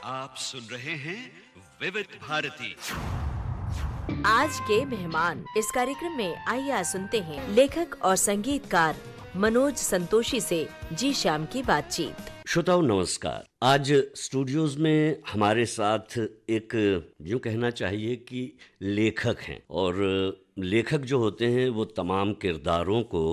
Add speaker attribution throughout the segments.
Speaker 1: आप सुन रहे हैं विविध भारती।
Speaker 2: आज के मेहमान इस कार्यक्रम में आइए सुनते हैं लेखक और संगीतकार मनोज संतोषी से जी श्याम की बातचीत।
Speaker 3: श्रोताओं नमस्कार। आज स्टूडियोज में हमारे साथ एक यूँ कहना चाहिए कि लेखक हैं, और लेखक जो होते हैं वो तमाम किरदारों को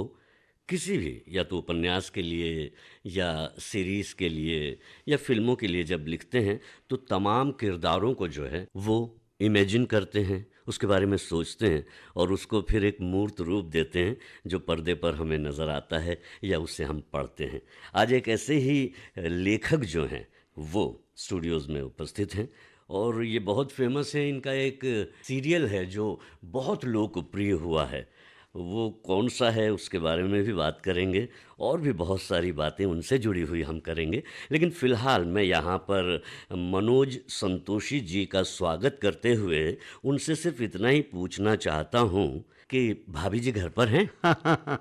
Speaker 3: किसी भी या तो उपन्यास के लिए या सीरीज़ के लिए या फिल्मों के लिए जब लिखते हैं तो तमाम किरदारों को जो है वो इमेजिन करते हैं, उसके बारे में सोचते हैं और उसको फिर एक मूर्त रूप देते हैं जो पर्दे पर हमें नज़र आता है या उससे हम पढ़ते हैं। आज एक ऐसे ही लेखक जो हैं वो स्टूडियोज़ में उपस्थित हैं और ये बहुत फेमस है। इनका एक सीरियल है जो बहुत लोकप्रिय हुआ है, वो कौन सा है उसके बारे में भी बात करेंगे और भी बहुत सारी बातें उनसे जुड़ी हुई हम करेंगे। लेकिन फ़िलहाल मैं यहाँ पर मनोज संतोषी जी का स्वागत करते हुए उनसे सिर्फ इतना ही पूछना चाहता हूँ कि भाभी जी घर पर हैं?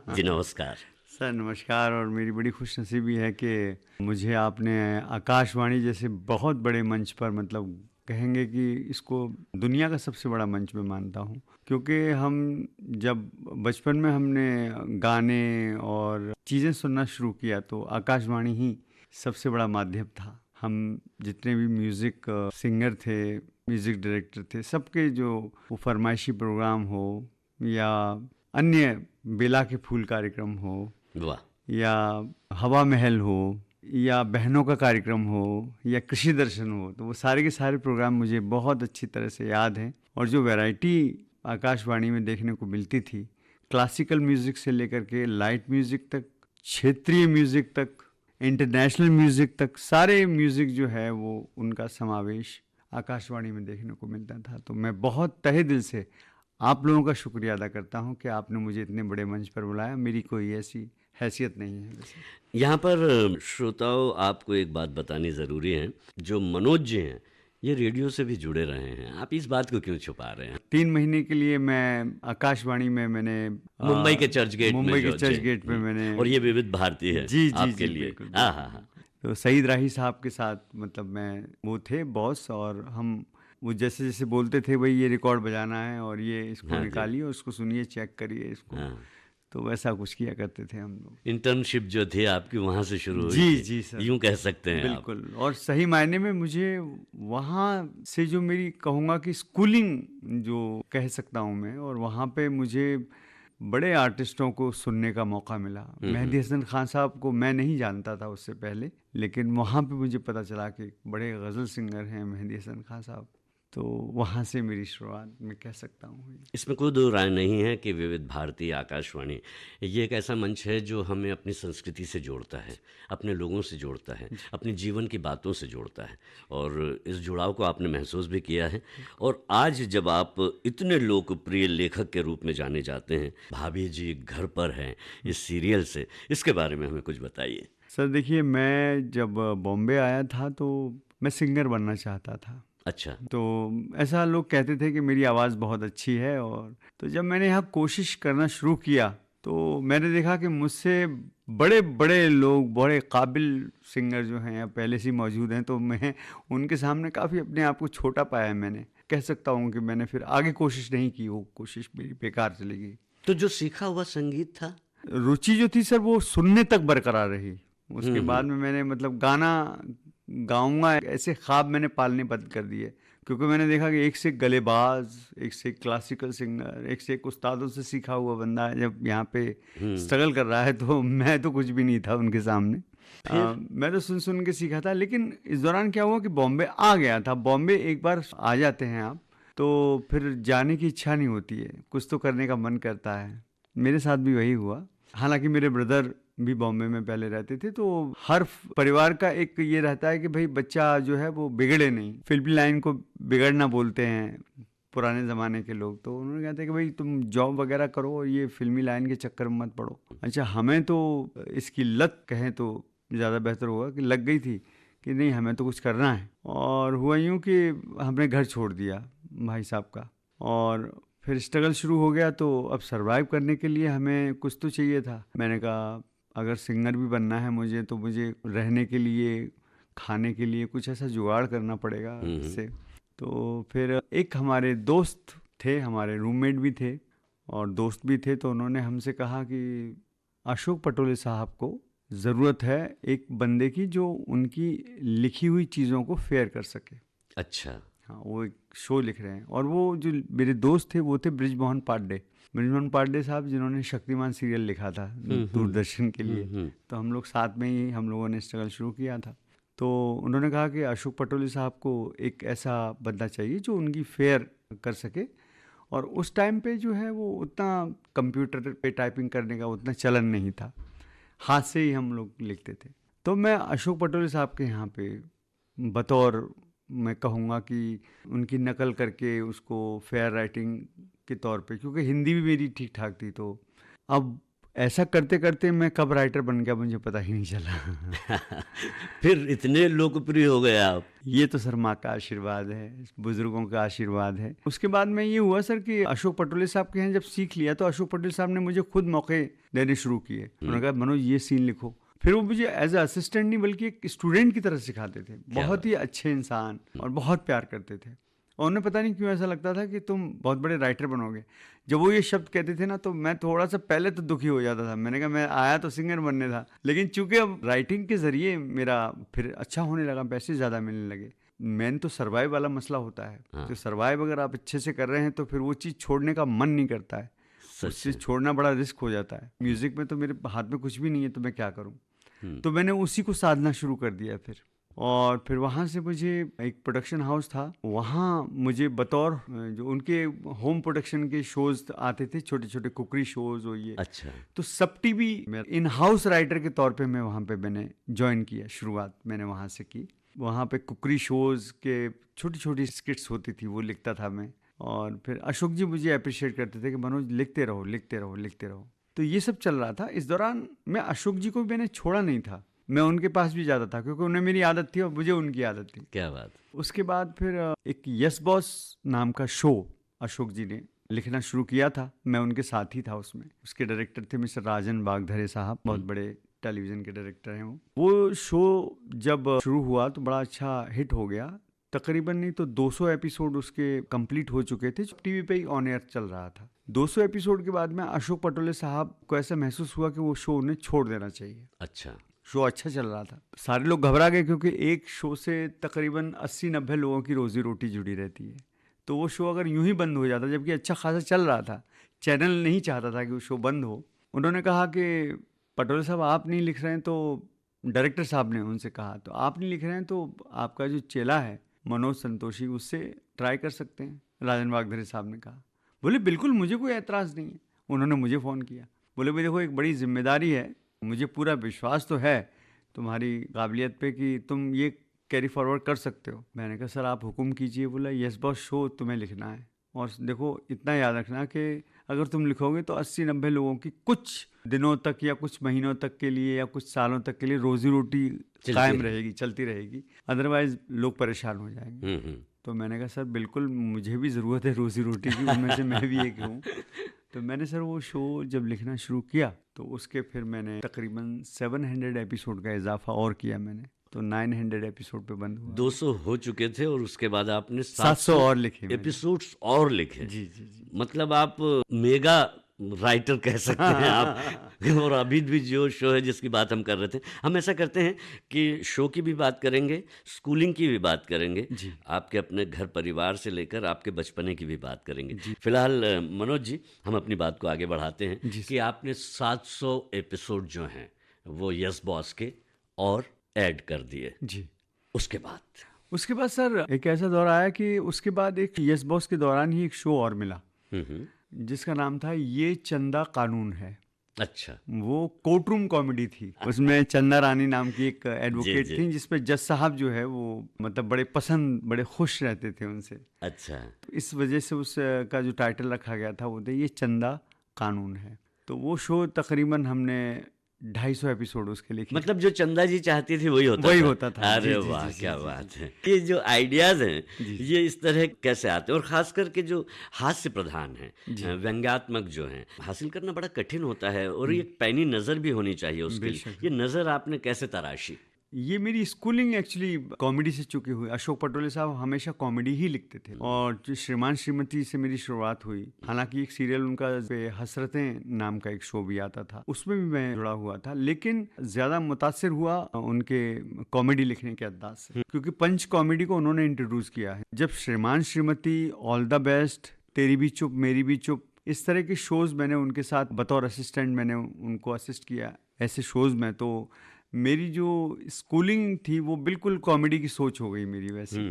Speaker 3: जी नमस्कार।
Speaker 4: सर नमस्कार। और मेरी बड़ी खुशनसीबी है कि मुझे आपने आकाशवाणी जैसे बहुत बड़े मंच पर, मतलब कहेंगे कि इसको दुनिया का सबसे बड़ा मंच में मानता हूँ, क्योंकि हम जब बचपन में हमने गाने और चीज़ें सुनना शुरू किया तो आकाशवाणी ही सबसे बड़ा माध्यम था। हम जितने भी म्यूज़िक सिंगर थे, म्यूज़िक डायरेक्टर थे, सबके जो वो फरमाइशी प्रोग्राम हो या अन्य बेला के फूल कार्यक्रम हो या हवा महल हो या बहनों का कार्यक्रम हो या कृषि दर्शन हो, तो वो सारे के सारे प्रोग्राम मुझे बहुत अच्छी तरह से याद हैं। और जो वैरायटी आकाशवाणी में देखने को मिलती थी, क्लासिकल म्यूज़िक से लेकर के लाइट म्यूज़िक तक, क्षेत्रीय म्यूज़िक तक, इंटरनेशनल म्यूज़िक तक, सारे म्यूज़िक जो है वो उनका समावेश आकाशवाणी में देखने को मिलता था। तो मैं बहुत तहे दिल से आप लोगों का शुक्रिया अदा करता हूँ कि आपने मुझे इतने बड़े मंच पर बुलाया। मेरी कोई ऐसी हैसियत नहीं है। वैसे
Speaker 3: यहाँ पर श्रोताओं आपको एक बात बतानी ज़रूरी है, जो मनोज जी हैं ये रेडियो से भी जुड़े रहे हैं, आप इस बात को क्यों छुपा रहे हैं?
Speaker 4: 3 महीने के लिए मैं आकाशवाणी में मैंने
Speaker 3: मुंबई के चर्चगेट में,
Speaker 4: मुंबई के चर्चगेट में मैंने,
Speaker 3: और ये विविध भारती है
Speaker 4: जी
Speaker 3: आपके
Speaker 4: जी
Speaker 3: लिए।
Speaker 4: बिल्कुल,
Speaker 3: हाँ हाँ हाँ।
Speaker 4: तो सईद राही साहब के साथ, मतलब मैं वो थे बॉस, और हम वो जैसे जैसे बोलते थे भाई ये रिकॉर्ड बजाना है और ये इसको
Speaker 3: हाँ जी।
Speaker 4: निकालिए, उसको सुनिए, चेक करिए इसको,
Speaker 3: हाँ।
Speaker 4: तो वैसा कुछ किया करते थे हम लोग।
Speaker 3: इंटर्नशिप जो थी आपकी वहाँ से शुरू हुई
Speaker 4: जी
Speaker 3: थी,
Speaker 4: जी सर,
Speaker 3: यूँ कह सकते हैं आप।
Speaker 4: बिल्कुल। और सही मायने में मुझे वहाँ से जो मेरी कहूँगा कि स्कूलिंग जो कह सकता हूँ मैं, और वहाँ पे मुझे बड़े आर्टिस्टों को सुनने का मौका मिला। मेहदी हसन खान साहब को मैं नहीं जानता था उससे पहले, लेकिन वहाँ पे मुझे पता चला कि बड़े गज़ल सिंगर हैं मेहदी हसन खान साहब, तो वहाँ से मेरी शुरुआत मैं कह सकता हूँ।
Speaker 3: इसमें कोई दो राय नहीं है कि विविध भारती आकाशवाणी ये एक ऐसा मंच है जो हमें अपनी संस्कृति से जोड़ता है, अपने लोगों से जोड़ता है, अपने जीवन की बातों से जोड़ता है, और इस जुड़ाव को आपने महसूस भी किया है। और आज जब आप इतने लोकप्रिय लेखक के रूप में जाने जाते हैं, भाभी जी घर पर हैं इस सीरियल से, इसके बारे में हमें कुछ बताइए।
Speaker 4: सर देखिए, मैं जब बॉम्बे आया था तो मैं सिंगर बनना चाहता था।
Speaker 3: अच्छा।
Speaker 4: तो ऐसा लोग कहते थे कि मेरी आवाज़ बहुत अच्छी है, और तो जब मैंने यहाँ कोशिश करना शुरू किया तो मैंने देखा कि मुझसे बड़े बड़े लोग, बड़े काबिल सिंगर जो हैं पहले से ही मौजूद हैं, तो मैं उनके सामने काफ़ी अपने आप को छोटा पाया। मैंने कह सकता हूँ कि मैंने फिर आगे कोशिश नहीं की, वो कोशिश मेरी बेकार चली गई।
Speaker 3: तो जो सीखा हुआ संगीत था,
Speaker 4: रुचि जो थी सर वो सुनने तक बरकरार रही। उसके बाद में मैंने, मतलब गाना गाऊंगा ऐसे ख्वाब मैंने पालने बंद कर दिए, क्योंकि मैंने देखा कि एक से एक गलेबाज, एक से एक क्लासिकल सिंगर, एक से एक उस्तादों से सीखा हुआ बंदा जब यहाँ पे स्ट्रगल कर रहा है, तो मैं तो कुछ भी नहीं था उनके सामने। मैं तो सुन सुन के सीखा था। लेकिन इस दौरान क्या हुआ कि बॉम्बे आ गया था। बॉम्बे एक बार आ जाते हैं आप तो फिर जाने की इच्छा नहीं होती है, कुछ तो करने का मन करता है। मेरे साथ भी वही हुआ। हालांकि मेरे ब्रदर भी बॉम्बे में पहले रहते थे, तो हर परिवार का एक ये रहता है कि भाई बच्चा जो है वो बिगड़े नहीं। फिल्मी लाइन को बिगड़ना बोलते हैं पुराने ज़माने के लोग, तो उन्होंने कहते हैं कि भाई तुम जॉब वगैरह करो और ये फिल्मी लाइन के चक्कर में मत पड़ो। अच्छा, हमें तो इसकी लत कहें तो ज़्यादा बेहतर होगा कि लग गई थी कि नहीं, हमें तो कुछ करना है। और हुआ यूँ कि हमने घर छोड़ दिया भाई साहब का, और फिर स्ट्रगल शुरू हो गया। तो अब सरवाइव करने के लिए हमें कुछ तो चाहिए था। मैंने कहा अगर सिंगर भी बनना है मुझे, तो मुझे रहने के लिए खाने के लिए कुछ ऐसा जुगाड़ करना पड़ेगा इससे। तो फिर एक हमारे दोस्त थे, हमारे रूममेट भी थे और दोस्त भी थे, तो उन्होंने हमसे कहा कि अशोक पटोले साहब को ज़रूरत है एक बंदे की जो उनकी लिखी हुई चीज़ों को फेयर कर सके।
Speaker 3: अच्छा।
Speaker 4: हाँ, वो एक शो लिख रहे हैं और वो जो मेरे दोस्त थे वो थे बृजमोहन पांडे। बृजमोहन पांडे साहब जिन्होंने शक्तिमान सीरियल लिखा था दूरदर्शन के लिए, तो हम लोग साथ में ही हम लोगों ने स्ट्रगल शुरू किया था। तो उन्होंने कहा कि अशोक पटोले साहब को एक ऐसा बंदा चाहिए जो उनकी फेयर कर सके। और उस टाइम पे जो है वो उतना कंप्यूटर पे टाइपिंग करने का उतना चलन नहीं था, हाथ से ही हम लोग लिखते थे। तो मैं अशोक पटोले साहब के यहाँ पे बतौर, मैं कहूँगा कि उनकी नकल करके उसको फेयर राइटिंग के तौर पे, क्योंकि हिंदी भी मेरी ठीक ठाक थी, तो अब ऐसा करते करते मैं कब राइटर बन गया मुझे पता ही नहीं चला।
Speaker 3: फिर इतने लोकप्रिय हो गए आप।
Speaker 4: ये तो सर माँ का आशीर्वाद है, बुजुर्गों का आशीर्वाद है। उसके बाद में ये हुआ सर कि अशोक पटोले साहब के यहाँ जब सीख लिया तो अशोक पटोले साहब ने मुझे खुद मौके देने शुरू किए। उन्होंने कहा मनोज ये सीन लिखो। फिर वो मुझे एज अ असिस्टेंट नहीं बल्कि एक स्टूडेंट की तरह सिखाते थे। बहुत ही अच्छे इंसान और बहुत प्यार करते थे। और उन्हें पता नहीं क्यों ऐसा लगता था कि तुम बहुत बड़े राइटर बनोगे। जब वो ये शब्द कहते थे ना तो मैं थोड़ा सा पहले तो दुखी हो जाता था। मैंने कहा मैं आया तो सिंगर बनने था, लेकिन चूंकि अब राइटिंग के जरिए मेरा फिर अच्छा होने लगा, पैसे ज़्यादा मिलने लगे। मेन तो सर्वाइव वाला मसला होता है। तो सर्वाइव अगर आप अच्छे से कर रहे हैं तो फिर वो चीज़ छोड़ने का मन नहीं करता है। उससे छोड़ना बड़ा रिस्क हो जाता है। म्यूज़िक में तो मेरे हाथ में कुछ भी नहीं है तो मैं क्या करूँ। तो मैंने उसी को साधना शुरू कर दिया फिर। और फिर वहाँ से मुझे एक प्रोडक्शन हाउस था, वहाँ मुझे बतौर जो उनके होम प्रोडक्शन के शोज आते थे, छोटे छोटे कुकरी शोज हो ये।
Speaker 3: अच्छा।
Speaker 4: तो सब टीवी इन हाउस राइटर के तौर पे मैं वहाँ पे मैंने ज्वाइन किया। शुरुआत मैंने वहाँ से की। वहाँ पे कुकरी शोज के छोटी छोटी स्किट्स होती थी, वो लिखता था मैं। और फिर अशोक जी मुझे अप्रिशिएट करते थे कि मनोज लिखते रहो लिखते रहो लिखते रहो। तो ये सब चल रहा था। इस दौरान मैं अशोक जी को भी मैंने छोड़ा नहीं था, मैं उनके पास भी जाता था क्योंकि उन्हें मेरी आदत थी और मुझे उनकी आदत थी।
Speaker 3: क्या बात।
Speaker 4: उसके बाद फिर एक यस बॉस नाम का शो अशोक जी ने लिखना शुरू किया था, मैं उनके साथ ही था उसमें। उसके डायरेक्टर थे मिस्टर राजन बागधरे साहब, बहुत बड़े टेलीविज़न के डायरेक्टर हैं वो शो जब शुरू हुआ तो बड़ा अच्छा हिट हो गया। तकरीबन नहीं तो 200 एपिसोड उसके कंप्लीट हो चुके थे, टीवी पे ही ऑन एयर चल रहा था। 200 एपिसोड के बाद में अशोक पटोले साहब को ऐसा महसूस हुआ कि वो शो उन्हें छोड़ देना चाहिए।
Speaker 3: अच्छा।
Speaker 4: शो अच्छा चल रहा था, सारे लोग घबरा गए क्योंकि एक शो से तकरीबन 80-90 लोगों की रोजी रोटी जुड़ी रहती है। तो वो शो अगर यूं ही बंद हो जाता, जबकि अच्छा खासा चल रहा था, चैनल नहीं चाहता था कि वो शो बंद हो। उन्होंने कहा कि पटोले साहब आप नहीं लिख रहे हैं, तो डायरेक्टर साहब ने उनसे कहा तो आप नहीं लिख रहे हैं तो आपका जो चेला है मनोज संतोषी उससे ट्राई कर सकते हैं। राजन वागधरे साहब ने कहा। बोले बिल्कुल मुझे कोई एतराज़ नहीं है। उन्होंने मुझे फ़ोन किया, बोले भाई देखो एक बड़ी जिम्मेदारी है, मुझे पूरा विश्वास तो है तुम्हारी काबिलियत पे कि तुम ये कैरी फॉरवर्ड कर सकते हो। मैंने कहा सर आप हुक्म कीजिए। बोला यस बॉस शो तुम्हें लिखना है और देखो इतना याद रखना कि अगर तुम लिखोगे तो 80-90 लोगों की कुछ दिनों तक या कुछ महीनों तक के लिए या कुछ सालों तक के लिए रोजी रोटी कायम रहेगी, चलती रहेगी, अदरवाइज लोग परेशान हो जाएंगे। तो मैंने कहा सर बिल्कुल मुझे भी ज़रूरत है रोजी रोटी की, उनमें से मैं भी एक हूँ। तो मैंने सर वो शो जब लिखना शुरू किया तो उसके फिर मैंने तकरीबन 700 एपिसोड का इजाफा और किया मैंने, तो 900 एपिसोड पे बंद हुआ।
Speaker 3: 200 हो चुके थे और उसके बाद आपने
Speaker 4: 700 और लिखे
Speaker 3: एपिसोड्स और लिखे।
Speaker 4: जी जी जी।
Speaker 3: मतलब आप मेगा राइटर कह सकते हैं आप। और अभी भी जो शो है जिसकी बात हम कर रहे थे, हम ऐसा करते हैं कि शो की भी बात करेंगे, स्कूलिंग की भी बात करेंगे, आपके अपने घर परिवार से लेकर आपके बचपने की भी बात करेंगे। फिलहाल मनोज जी हम अपनी बात को आगे बढ़ाते हैं कि आपने 700 एपिसोड जो हैं वो यस बॉस के और ऐड कर दिए
Speaker 4: जी।
Speaker 3: उसके बाद
Speaker 4: सर एक ऐसा दौर आया कि उसके बाद एक यस बॉस के दौरान ही एक शो और मिला जिसका नाम था ये चंदा कानून है।
Speaker 3: अच्छा।
Speaker 4: वो कोर्ट रूम कॉमेडी थी। उसमें चंदा रानी नाम की एक एडवोकेट थी जिसपे जज साहब जो है वो मतलब बड़े पसंद, बड़े खुश रहते थे उनसे।
Speaker 3: अच्छा।
Speaker 4: तो इस वजह से उसका जो टाइटल रखा गया था वो था ये चंदा कानून है। तो वो शो तकरीबन हमने 250 एपिसोड उसके लिए।
Speaker 3: मतलब जो चंदा जी चाहती थी वही होता था। अरे वाह क्या बात है। ये जो आइडियाज हैं ये इस तरह कैसे आते हैं, और खास करके जो हास्य प्रधान हैं, व्यंग्यात्मक जो हैं, हासिल करना बड़ा कठिन होता है और एक पैनी नज़र भी होनी चाहिए उसके लिए। ये नज़र आपने कैसे तराशी?
Speaker 4: ये मेरी स्कूलिंग एक्चुअली कॉमेडी से चुकी हुई। अशोक पटोले साहब हमेशा कॉमेडी ही लिखते थे और जो श्रीमान श्रीमती से मेरी शुरुआत हुई। हालांकि एक सीरियल उनका पे हसरतें नाम का एक शो भी आता था, उसमें भी मैं जुड़ा हुआ था, लेकिन ज्यादा मुतासिर हुआ उनके कॉमेडी लिखने के अंदाज से, क्योंकि पंच कॉमेडी को उन्होंने इंट्रोड्यूस किया है। जब श्रीमान श्रीमती, ऑल द बेस्ट, तेरी भी चुप मेरी भी चुप, इस तरह के शोज मैंने उनके साथ बतौर असिस्टेंट मैंने उनको असिस्ट किया ऐसे शोज में, तो मेरी जो स्कूलिंग थी वो बिल्कुल कॉमेडी की सोच हो गई मेरी वैसे।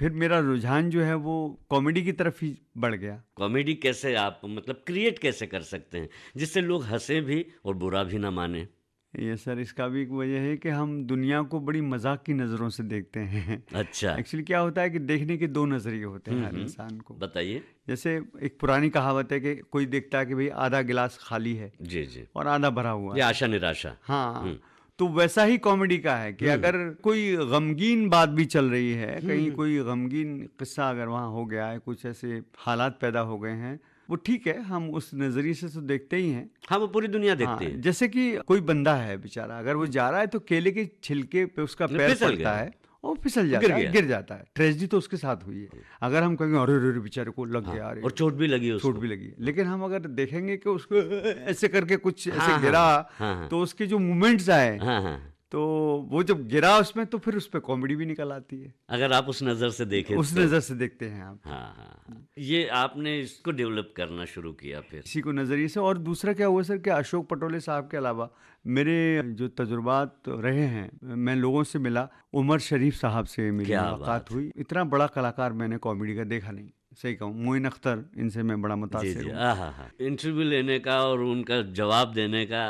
Speaker 4: फिर मेरा रुझान जो है वो कॉमेडी की तरफ ही बढ़ गया।
Speaker 3: कॉमेडी कैसे आप मतलब क्रिएट कैसे कर सकते हैं जिससे लोग हंसे भी और बुरा भी ना माने?
Speaker 4: ये सर, इसका भी एक वजह है कि हम दुनिया को बड़ी मजाक की नज़रों से देखते हैं।
Speaker 3: अच्छा,
Speaker 4: एक्चुअली क्या होता है कि देखने के दो नज़रिए होते हैं हर इंसान को।
Speaker 3: बताइए।
Speaker 4: जैसे एक पुरानी कहावत है कि कोई देखता है कि भाई आधा गिलास खाली है
Speaker 3: जी जी,
Speaker 4: और आधा भरा हुआ
Speaker 3: ये
Speaker 4: है।
Speaker 3: आशा निराशा।
Speaker 4: हाँ, तो वैसा ही कॉमेडी का है कि अगर कोई गमगीन बात भी चल रही है, कहीं कोई गमगीन किस्सा अगर वहाँ हो गया है, कुछ ऐसे हालात पैदा हो गए हैं, वो ठीक है, हम उस नजरिए से तो देखते ही हैं।
Speaker 3: हाँ, वो पूरी दुनिया देखती है।
Speaker 4: जैसे कि कोई बंदा है बेचारा, अगर वो जा रहा है तो केले के छिलके पे उसका पैर
Speaker 3: फिसल
Speaker 4: पड़ता
Speaker 3: गया
Speaker 4: है और फिसल जाता है, गिर जाता है। ट्रेजेडी तो उसके साथ हुई है। अगर हम कहेंगे अरे अरे बेचारे को लग गया, अरे
Speaker 3: और चोट भी लगी उसको।
Speaker 4: चोट भी लगी, लेकिन हम अगर देखेंगे कि उसको ऐसे करके कुछ ऐसे
Speaker 3: हाँ,
Speaker 4: गिरा,
Speaker 3: हाँ,
Speaker 4: तो उसके जो मूवमेंट्स आए,
Speaker 3: हाँ,
Speaker 4: तो वो जब गिरा उसमें, तो फिर उस पर कॉमेडी भी निकल आती है,
Speaker 3: अगर आप उस नज़र से देखें
Speaker 4: उस
Speaker 3: तो।
Speaker 4: नज़र से देखते हैं आप।
Speaker 3: हाँ, ये आपने इसको डेवलप करना शुरू किया फिर
Speaker 4: इसी को नज़रिए से। और दूसरा क्या हुआ सर कि अशोक पटोले साहब के अलावा मेरे जो तजुर्बात रहे हैं, मैं लोगों से मिला। उमर शरीफ साहब से मेरी मुलाकात हुई। इतना बड़ा कलाकार मैंने कॉमेडी का देखा नहीं, सही कहूँ। मोइन अख्तर, इनसे मैं बड़ा मुतासिर हूँ।
Speaker 3: इंटरव्यू लेने का और उनका जवाब देने का,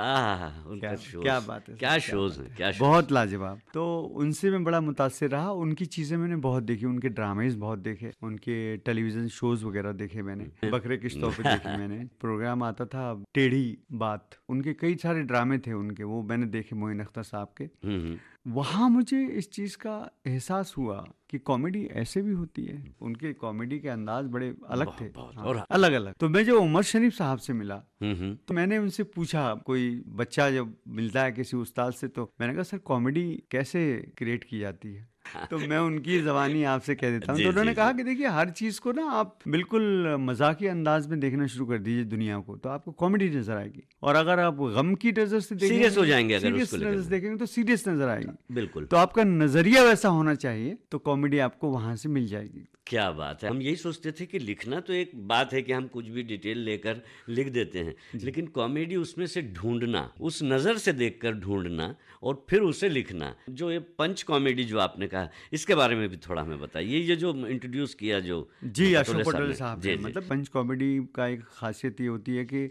Speaker 3: उनका
Speaker 4: क्या बात है,
Speaker 3: क्या शोज है, क्या
Speaker 4: बहुत लाजवाब। तो उनसे मैं बड़ा मुतासिर रहा। उनकी चीज़ें मैंने बहुत देखी, उनके ड्रामेज बहुत देखे, उनके टेलीविज़न शोज वगैरह देखे मैंने। बकरे किश्तों पे देखे मैंने, प्रोग्राम आता था टेढ़ी बात, उनके कई सारे ड्रामे थे उनके, वो मैंने देखे मोइन अख्तर साहब के। वहाँ मुझे इस चीज़ का एहसास हुआ कि कॉमेडी ऐसे भी होती है। उनके कॉमेडी के अंदाज बड़े अलग थे, और अलग अलग। तो मैं जब उमर शरीफ साहब से मिला तो मैंने उनसे पूछा, कोई बच्चा जब मिलता है किसी उस्ताद से, तो मैंने कहा सर कॉमेडी कैसे क्रिएट की जाती है? तो मैं उनकी ज़बानी आपसे कह देता हूँ। तो उन्होंने कहा कि देखिए, हर चीज़ को ना आप बिल्कुल मजाकी अंदाज में देखना शुरू कर दीजिए दुनिया को, तो आपको कॉमेडी नजर आएगी। और अगर आप गम की नजर से देखेंगे,
Speaker 3: सीरियस हो जाएंगे, अगर
Speaker 4: सीरियस
Speaker 3: उसको
Speaker 4: नजर से देखेंगे तो सीरियस नजर आएगी।
Speaker 3: बिल्कुल।
Speaker 4: तो आपका नजरिया वैसा होना चाहिए, तो कॉमेडी आपको वहां से मिल जाएगी।
Speaker 3: क्या बात है। हम यही सोचते थे कि लिखना तो एक बात है कि हम कुछ भी डिटेल लेकर लिख देते हैं, लेकिन कॉमेडी उसमें से ढूंढना, उस नज़र से देखकर ढूंढना और फिर उसे लिखना। जो ये पंच कॉमेडी जो आपने कहा, इसके बारे में भी थोड़ा हमें बताइए। ये जो इंट्रोड्यूस किया जो
Speaker 4: जी अशोक पटोले साहब ने, मतलब पंच कॉमेडी का एक खासियत ये होती है कि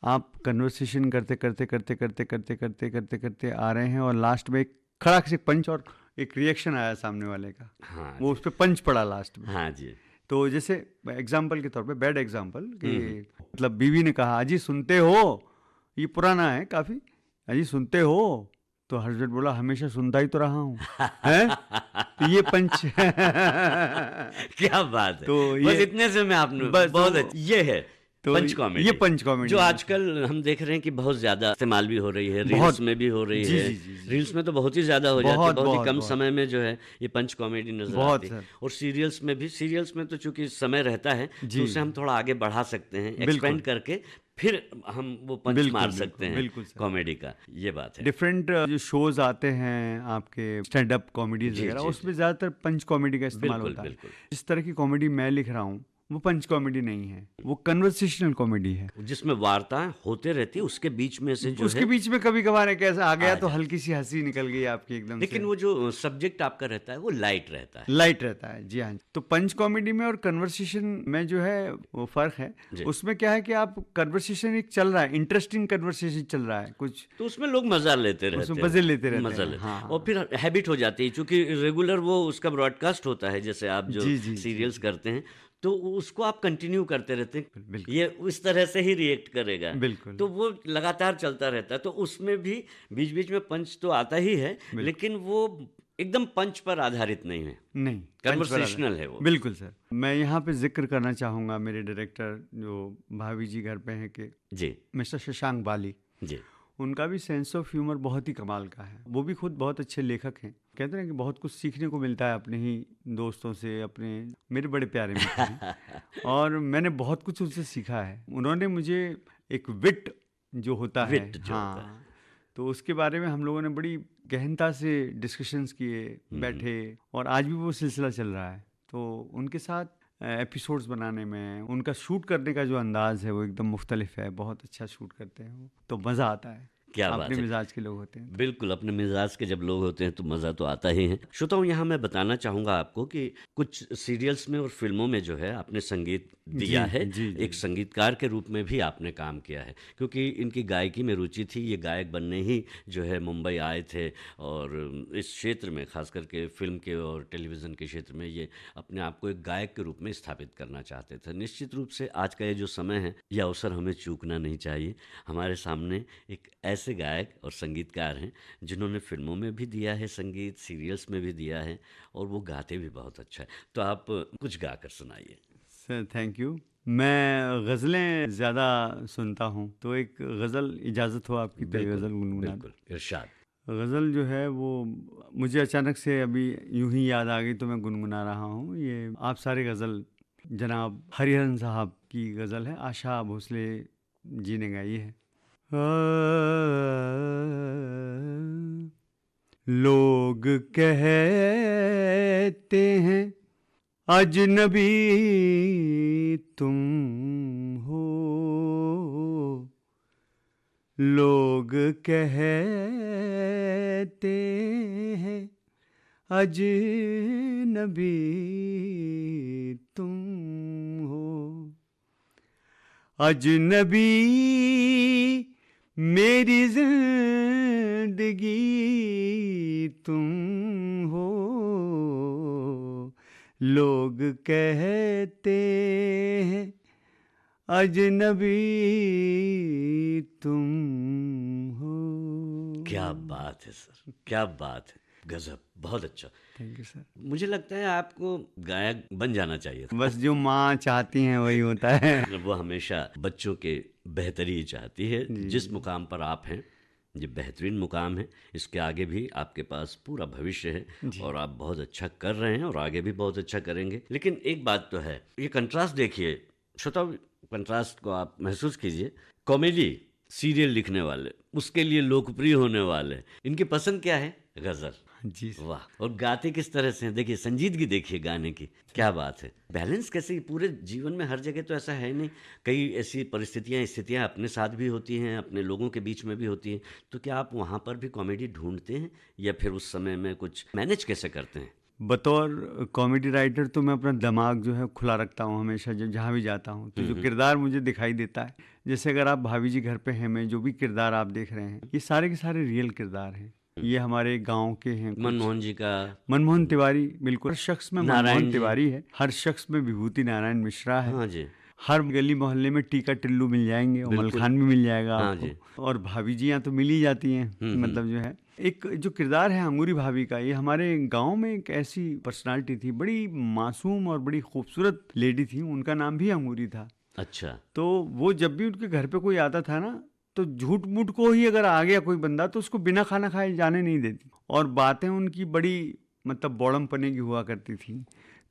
Speaker 4: आप कन्वर्सेशन करते करते करते करते करते करते करते करते आ रहे हैं और लास्ट में एक खड़ाक से पंच और एक रिएक्शन आया सामने वाले का।
Speaker 3: हाँ,
Speaker 4: वो उस पर पंच पड़ा लास्ट में।
Speaker 3: हाँ जी।
Speaker 4: तो जैसे एग्जाम्पल के तौर पे, बैड एग्जाम्पल कि मतलब बीवी ने कहा अजी सुनते हो, ये पुराना है काफी, अजी सुनते हो, तो हस्बैंड बोला हमेशा सुनता ही तो रहा हूँ। हैं? तो ये पंच
Speaker 3: क्या बात है।
Speaker 4: तो
Speaker 3: बस इतने से मैं आपने बहुत ये है
Speaker 4: तो
Speaker 3: पंच कॉमेडी।
Speaker 4: ये पंच कॉमेडी
Speaker 3: जो आजकल हम देख रहे हैं कि बहुत ज्यादा इस्तेमाल भी हो रही है, रील्स में भी हो रही है। रील्स में तो बहुत ही ज्यादा हो जाती है, बहुत ही कम समय में जो है ये पंच कॉमेडी नजर आती है। और सीरियल्स में भी, सीरियल्स में तो चूंकि समय रहता है तो उसे हम थोड़ा आगे बढ़ा सकते हैं, एक्सपेंड करके फिर हम वो पंच मार सकते हैं कॉमेडी का। ये बात है।
Speaker 4: डिफरेंट जो शोज आते हैं आपके स्टैंड अप कॉमेडीज वगैरह, उसमें ज्यादातर पंच कॉमेडी का इस्तेमाल होता है। इस तरह की कॉमेडी मैं लिख रहा हूँ वो पंच कॉमेडी नहीं है, वो कन्वर्सेशनल कॉमेडी है,
Speaker 3: जिसमें वार्ताएं होते रहती है, उसके बीच में से जो
Speaker 4: उसके बीच में कभी कभार एक ऐसा आ गया तो हल्की सी हंसी निकल गई आपकी एकदम।
Speaker 3: लेकिन वो जो सब्जेक्ट आपका रहता है वो लाइट रहता है।
Speaker 4: लाइट रहता है, जी हाँ। तो पंच कॉमेडी में और कन्वर्सेशन में जो है वो फर्क है। उसमें क्या है कि आप कन्वर्सेशन एक चल रहा है, इंटरेस्टिंग कन्वर्सेशन चल रहा है कुछ,
Speaker 3: तो उसमें लोग मजा लेते रहते हैं,
Speaker 4: मजे लेते रहते
Speaker 3: मजा लेते हैं। और फिर हैबिट हो जाती है, क्योंकि रेगुलर वो उसका ब्रॉडकास्ट होता है, जैसे आप जो सीरियल्स करते हैं तो उसको आप कंटिन्यू करते रहते हैं, ये उस तरह से ही रिएक्ट करेगा, तो वो लगातार चलता रहता है। तो उसमें भी बीच बीच में पंच तो आता ही है, लेकिन वो एकदम पंच पर आधारित नहीं है,
Speaker 4: नहीं,
Speaker 3: कन्वर्सेशनल है वो।
Speaker 4: बिल्कुल सर। मैं यहाँ पे जिक्र करना चाहूँगा मेरे डायरेक्टर जो भाभी जी घर पे हैं कि
Speaker 3: जी,
Speaker 4: मिस्टर शशांक बाली जी, उनका भी सेंस ऑफ ह्यूमर बहुत ही कमाल का है। वो भी खुद बहुत अच्छे लेखक हैं। कहते हैं कि बहुत कुछ सीखने को मिलता है अपने ही दोस्तों से, अपने मेरे बड़े प्यारे मित्र हैं और मैंने बहुत कुछ उनसे सीखा है। उन्होंने मुझे एक विट जो होता है,
Speaker 3: विट जो होता है।
Speaker 4: तो उसके बारे में हम लोगों ने बड़ी गहनता से डिस्कशंस किए, बैठे, और आज भी वो सिलसिला चल रहा है। तो उनके साथ एपिसोड्स बनाने में, उनका शूट करने का जो अंदाज है वो एकदम मुख्तलिफ है। बहुत अच्छा शूट करते हैं वो, तो मज़ा आता है।
Speaker 3: क्या बात
Speaker 4: अपने
Speaker 3: है।
Speaker 4: मिजाज के लोग होते हैं।
Speaker 3: बिल्कुल, अपने मिजाज के जब लोग होते हैं तो मज़ा तो आता ही है। श्रोताओं, यहाँ मैं बताना चाहूँगा आपको कि कुछ सीरियल्स में और फिल्मों में जो है आपने संगीत दिया है।
Speaker 4: जी।
Speaker 3: एक संगीतकार के रूप में भी आपने काम किया है, क्योंकि इनकी गायकी में रुचि थी। ये गायक बनने ही जो है मुंबई आए थे और इस क्षेत्र में, खास करके फिल्म के और टेलीविज़न के क्षेत्र में, ये अपने आप को एक गायक के रूप में स्थापित करना चाहते थे। निश्चित रूप से आज का ये जो समय है, ये अवसर हमें चूकना नहीं चाहिए। हमारे सामने एक ऐसे गायक और संगीतकार हैं जिन्होंने फिल्मों में भी दिया है संगीत, सीरियल्स में भी दिया है, और वो गाते भी बहुत अच्छा है। तो आप कुछ गा कर सुनाइए।
Speaker 4: Sir thank you. मैं गज़लें ज़्यादा सुनता हूँ, तो एक गज़ल, इजाज़त हो आपकी तो गज़ल गुनगुना।
Speaker 3: बिल्कुल, इरशाद।
Speaker 4: गज़ल जो है वो मुझे अचानक से अभी यूं ही याद आ गई, तो मैं गुनगुना रहा हूँ। ये आप सारे गज़ल जनाब हरिहरन साहब की गज़ल है, आशा भोसले जी ने गाई है। लोग कहते हैं अजनबी तुम हो, लोग कहते हैं अजनबी तुम हो, अजनबी मेरी जिंदगी तुम हो, लोग कहते हैं अजनबी तुम हो।
Speaker 3: क्या बात है सर, क्या बात है, गजब, बहुत अच्छा।
Speaker 4: Thank you sir.
Speaker 3: मुझे लगता है आपको गायक बन जाना चाहिए था।
Speaker 4: बस जो माँ चाहती हैं वही होता है।
Speaker 3: वो हमेशा बच्चों के बेहतरी चाहती है। जिस मुकाम पर आप हैं, ये बेहतरीन मुकाम है। इसके आगे भी आपके पास पूरा भविष्य है और आप बहुत अच्छा कर रहे हैं और आगे भी बहुत अच्छा करेंगे। लेकिन एक बात तो है, ये कंट्रास्ट देखिए श्रोताओ, कंट्रास्ट को आप महसूस कीजिए। कॉमेडी सीरियल लिखने वाले, उसके लिए लोकप्रिय होने वाले, इनकी पसंद क्या है? गजल।
Speaker 4: जी सर।
Speaker 3: वाह। और गाते किस तरह से हैं, देखिए संजीदगी देखिए गाने की, क्या बात है। बैलेंस कैसे? पूरे जीवन में हर जगह तो ऐसा है नहीं, कई ऐसी परिस्थितियां स्थितियां अपने साथ भी होती हैं, अपने लोगों के बीच में भी होती हैं। तो क्या आप वहाँ पर भी कॉमेडी ढूंढते हैं या फिर उस समय में कुछ मैनेज कैसे करते हैं?
Speaker 4: बतौर कॉमेडी राइटर तो मैं अपना दिमाग जो है खुला रखता हूँ हमेशा, जब जहाँ भी जाता हूँ तो जो किरदार मुझे दिखाई देता है, जैसे अगर आप भाभी जी घर पे हैं में जो भी किरदार आप देख रहे हैं, ये सारे के सारे रियल किरदार हैं। ये हमारे गांव के हैं।
Speaker 3: मनमोहन जी का,
Speaker 4: मनमोहन तिवारी, बिल्कुल हर शख्स में
Speaker 3: नारायण
Speaker 4: मनमोहन
Speaker 3: जी।
Speaker 4: तिवारी है, हर शख्स में विभूति नारायण मिश्रा है।
Speaker 3: हाँ जी,
Speaker 4: हर गली मोहल्ले में टीका टिल्लू मिल जाएंगे, और
Speaker 3: बिल्कुल।
Speaker 4: मलखान भी मिल जाएगा
Speaker 3: हाँ
Speaker 4: आपको।
Speaker 3: जी।
Speaker 4: और भाभी जियाँ तो मिल ही जाती हैं। मतलब जो है एक जो किरदार है अंगूरी भाभी का, ये हमारे गांव में एक ऐसी पर्सनालिटी थी, बड़ी मासूम और बड़ी खूबसूरत लेडी थी, उनका नाम भी अंगूरी था।
Speaker 3: अच्छा।
Speaker 4: तो वो जब भी उनके घर पे कोई आता था ना, तो झूठ मूठ को ही अगर आ गया कोई बंदा तो उसको बिना खाना खाए जाने नहीं देती, और बातें उनकी बड़ी मतलब बौड़म पने की हुआ करती थी।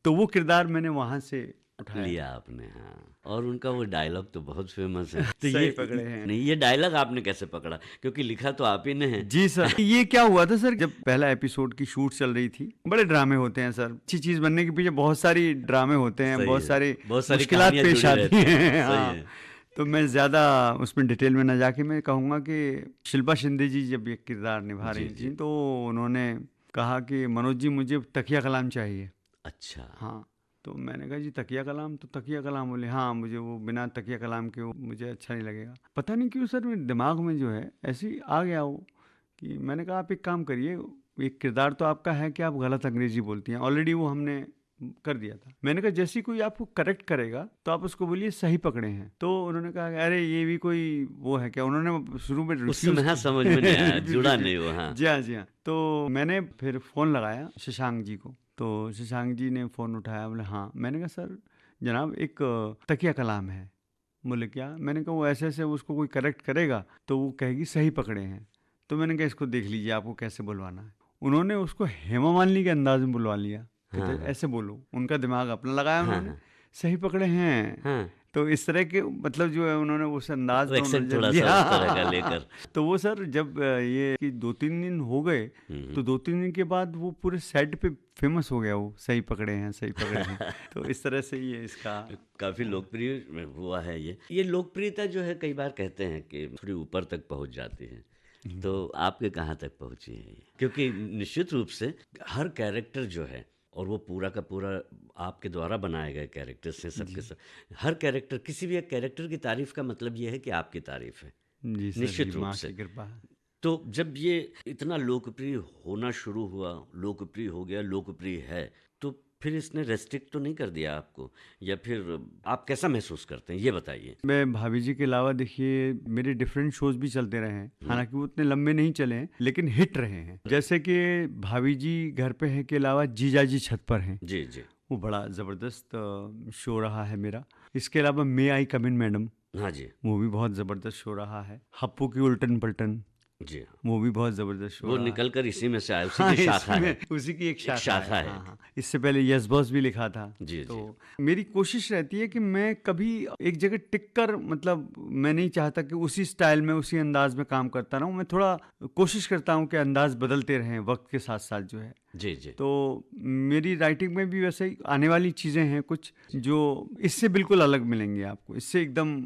Speaker 4: तो वो किरदार मैंने वहां से उठाया।
Speaker 3: लिया आपने, हाँ। और उनका वो डायलॉग तो बहुत फेमस है। तो
Speaker 4: सही
Speaker 3: ये
Speaker 4: पकड़े हैं।
Speaker 3: नहीं, ये डायलॉग आपने कैसे पकड़ा? क्योंकि लिखा तो आप ही ने है।
Speaker 4: जी सर। ये क्या हुआ था सर, जब पहला एपिसोड की शूट चल रही थी, बड़े ड्रामे होते हैं सर, अच्छी चीज बनने के पीछे बहुत सारी ड्रामे होते हैं,
Speaker 3: सही
Speaker 4: बहुत
Speaker 3: है।
Speaker 4: सारी
Speaker 3: बहुत सारी
Speaker 4: मुश्किलात
Speaker 3: कहानियां
Speaker 4: पेश
Speaker 3: जुड़ी
Speaker 4: आती
Speaker 3: रहती हैं।
Speaker 4: हैं।
Speaker 3: सही
Speaker 4: हाँ।
Speaker 3: है।
Speaker 4: तो मैं ज़्यादा उसमें डिटेल में ना जाके मैं कहूँगा कि शिल्पा शिंदे जी जब ये किरदार निभा रही थी, तो उन्होंने कहा कि मनोज जी मुझे तकिया कलाम चाहिए।
Speaker 3: अच्छा।
Speaker 4: हाँ, तो मैंने कहा जी तकिया कलाम, तो तकिया कलाम बोले हाँ, मुझे वो बिना तकिया कलाम के वो मुझे अच्छा नहीं लगेगा। पता नहीं क्यों सर, मेरे दिमाग में जो है ऐसे आ गया वो, कि मैंने कहा आप एक काम करिए, एक किरदार तो आपका है कि आप गलत अंग्रेजी बोलती हैं, ऑलरेडी वो हमने कर दिया था। मैंने कहा जैसे कोई आपको करेक्ट करेगा तो आप उसको बोलिए सही पकड़े हैं। तो उन्होंने कहा अरे ये भी कोई वो है क्या, उन्होंने शुरू में
Speaker 3: उस समय हाँ, समझ में नहीं आया, जुड़ा नहीं वो। हाँ
Speaker 4: जी हाँ, जी हाँ। तो मैंने फिर फ़ोन लगाया शशांक जी को, तो शशांक जी ने फ़ोन उठाया, बोले हाँ। मैंने कहा सर जनाब एक तकिया कलाम है, बोले क्या? मैंने कहा वो ऐसे ऐसे उसको कोई करेक्ट करेगा तो वो कहेगी सही पकड़े हैं। तो मैंने कहा इसको देख लीजिए आपको कैसे बुलवाना है। उन्होंने उसको हेमा मालिनी के अंदाज में बुलवा लिया, कहते ऐसे बोलो। उनका दिमाग अपना लगाया उन्होंने, सही पकड़े हैं।
Speaker 3: हाँ,
Speaker 4: तो इस तरह के मतलब जो है उन्होंने उस अंदाज में
Speaker 3: एक्सेंट
Speaker 4: उन्होंने
Speaker 3: थोड़ा
Speaker 4: जब
Speaker 3: सा
Speaker 4: दिया,
Speaker 3: उस तरह का लेकर।
Speaker 4: तो वो सर जब ये कि 2-3 दिन हो गए तो 2-3 दिन के बाद वो पूरे सेट पे फेमस हो गया, वो सही पकड़े हैं, सही पकड़े हैं। तो इस तरह से ये इसका
Speaker 3: काफी लोकप्रिय हुआ है ये लोकप्रियता जो है कई बार कहते हैं कि थोड़ी ऊपर तक पहुंच जाती है, तो आपके कहाँ तक पहुंची है ये? क्योंकि निश्चित रूप से हर कैरेक्टर जो है, और वो पूरा का पूरा आपके द्वारा बनाए गए कैरेक्टर्स हैं सबके सब, हर कैरेक्टर, किसी भी एक कैरेक्टर की तारीफ का मतलब ये है कि आपकी तारीफ है,
Speaker 4: जी सर,
Speaker 3: निश्चित
Speaker 4: जी,
Speaker 3: रूप
Speaker 4: माँ
Speaker 3: से।
Speaker 4: की कृपा।
Speaker 3: तो जब ये इतना लोकप्रिय होना शुरू हुआ, लोकप्रिय हो गया, लोकप्रिय है, तो फिर इसने रेस्ट्रिक्ट तो नहीं कर दिया आपको, या फिर आप कैसा महसूस करते हैं ये बताइए?
Speaker 4: मैं भाभी जी के अलावा देखिए मेरे डिफरेंट शोज भी चलते रहे हैं, हालांकि वो उतने लंबे नहीं चले हैं लेकिन हिट रहे हैं। जैसे कि भाभी जी घर पे हैं के अलावा जीजा जी छत पर हैं,
Speaker 3: जी जी।
Speaker 4: वो बड़ा ज़बरदस्त शो रहा है मेरा। इसके अलावा मे आई कम इन मैडम,
Speaker 3: हाँ जी।
Speaker 4: वो भी बहुत ज़बरदस्त शो रहा है। हप्पू की उल्टन पलटन,
Speaker 3: जी हाँ,
Speaker 4: वो भी बहुत ज़बरदस्त शो
Speaker 3: वो
Speaker 4: रहा
Speaker 3: निकल कर इसी में से आया, उसी
Speaker 4: हाँ,
Speaker 3: की शाखा है।
Speaker 4: इसमें उसी की एक शाखा
Speaker 3: शाखा है।
Speaker 4: हाँ, हाँ। इससे पहले यस बॉस भी लिखा था।
Speaker 3: जी,
Speaker 4: तो
Speaker 3: जी।
Speaker 4: मेरी कोशिश रहती है कि मैं कभी एक जगह टिक कर, मतलब मैं नहीं चाहता कि उसी स्टाइल में उसी अंदाज में काम करता रहूं। मैं थोड़ा कोशिश करता हूं कि अंदाज बदलते रहें वक्त के साथ साथ जो है।
Speaker 3: जी जी।
Speaker 4: तो मेरी राइटिंग में भी वैसे ही आने वाली चीज़ें हैं कुछ जो इससे बिल्कुल अलग मिलेंगी आपको, इससे एकदम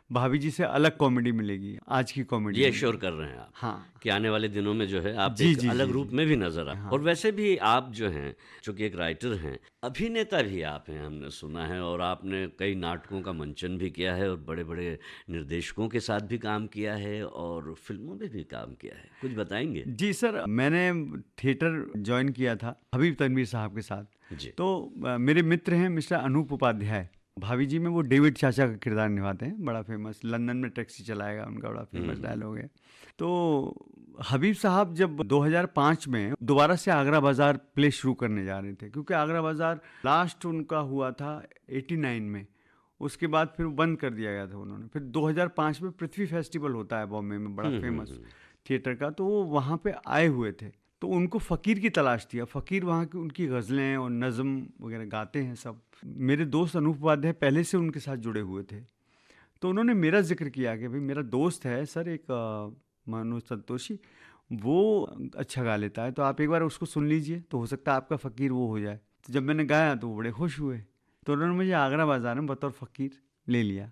Speaker 4: भाभी जी से अलग कॉमेडी मिलेगी, आज की कॉमेडी।
Speaker 3: ये श्योर कर रहे हैं आप
Speaker 4: हाँ
Speaker 3: कि आने वाले दिनों में जो है आप
Speaker 4: जी,
Speaker 3: एक
Speaker 4: जी,
Speaker 3: अलग
Speaker 4: जी,
Speaker 3: रूप
Speaker 4: जी।
Speaker 3: में भी नजर आए। और वैसे भी आप जो हैं, चूंकि एक राइटर हैं, अभिनेता भी आप हैं, हमने सुना है, और आपने कई नाटकों का मंचन भी किया है और बड़े बड़े निर्देशकों के साथ भी काम किया है और फिल्मों में भी काम किया है, कुछ बताएंगे?
Speaker 4: जी सर, मैंने थिएटर ज्वाइन किया था हबीब तनवीर साहब के साथ।
Speaker 3: जी।
Speaker 4: तो मेरे मित्र हैं मिस्टर अनूप उपाध्याय, भाभी जी में वो डेविड चाचा का किरदार निभाते हैं, बड़ा फेमस, लंदन में टैक्सी चलाएगा, उनका बड़ा फेमस डायलॉग है। तो हबीब साहब जब 2005 में दोबारा से आगरा बाज़ार प्ले शुरू करने जा रहे थे, क्योंकि आगरा बाज़ार लास्ट उनका हुआ था 89 में, उसके बाद फिर बंद कर दिया गया था उन्होंने। फिर 2005 में पृथ्वी फेस्टिवल होता है बॉम्बे में, बड़ा फेमस थिएटर का, तो वो वहाँ पे आए हुए थे। तो उनको फ़कीर की तलाश थी। अब फ़कीर वहाँ की उनकी गज़लें और नज़म वगैरह गाते हैं सब। मेरे दोस्त अनूप उपाध्याय पहले से उनके साथ जुड़े हुए थे, तो उन्होंने मेरा जिक्र किया कि भाई मेरा दोस्त है सर एक मनोज संतोषी, वो अच्छा गा लेता है, तो आप एक बार उसको सुन लीजिए, तो हो सकता है आपका फ़कीर वो हो जाए। तो जब मैंने गाया तो वो बड़े खुश हुए, तो उन्होंने मुझे आगरा बाज़ार में बतौर फ़कीर ले लिया।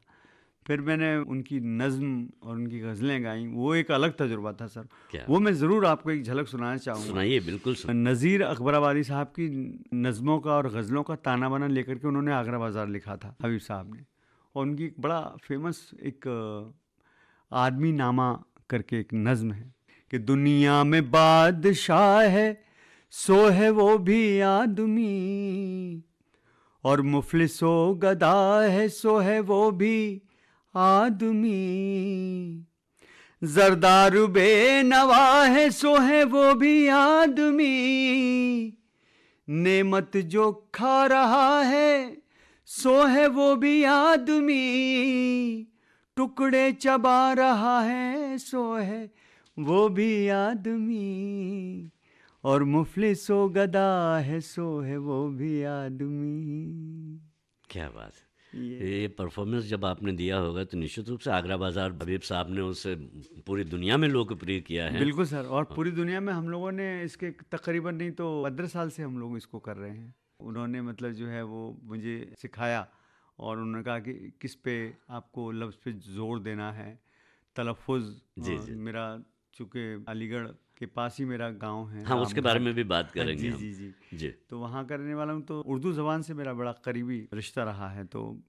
Speaker 4: फिर मैंने उनकी नज़्म और उनकी गज़लें गाई, वो एक अलग तजुर्बा था सर।
Speaker 3: क्या?
Speaker 4: वो मैं ज़रूर आपको एक झलक सुनाना चाहूँगा।
Speaker 3: सुनाइए, बिल्कुल
Speaker 4: नज़ीर अकबराबादी साहब की नज़मों का और गज़लों का ताना बाना लेकर के उन्होंने आगरा बाज़ार लिखा था हबीब साहब ने। और उनकी एक बड़ा फेमस एक आदमी नामा करके एक नज़्म है कि दुनिया में बादशाह है सो है वो भी आदमी, और मुफलिसो गदा है सो है वो भी आदमी, जरदारू बेनवा है सो है वो भी आदमी, नेमत जो खा रहा है सो है वो भी आदमी, टुकड़े चबा रहा है सो है वो भी आदमी, और मुफलिसो गदा है सो है वो भी आदमी।
Speaker 3: क्या बात है। ये परफॉर्मेंस जब आपने दिया होगा तो निश्चित रूप से आगरा बाजार हबीब साहब ने उसे पूरी दुनिया में लोकप्रिय किया है।
Speaker 4: बिल्कुल सर, और पूरी दुनिया में हम लोगों ने इसके तकरीबन नहीं तो 15 साल से हम लोग इसको कर रहे हैं। उन्होंने मतलब जो है वो मुझे सिखाया, और उन्होंने कहा कि किस पे आपको लफ्ज़ पे जोर देना है, तलफ़ुज़।
Speaker 3: जी, जी।
Speaker 4: मेरा चूँकि अलीगढ़ के पास ही मेरा गांव है,
Speaker 3: हाँ, उसके बारे में भी बात करेंगे
Speaker 4: जी
Speaker 3: हम।
Speaker 4: जी जी
Speaker 3: जी।
Speaker 4: तो वहाँ करने वाला हूँ, तो उर्दू ज़बान से मेरा बड़ा करीबी रिश्ता रहा है, तो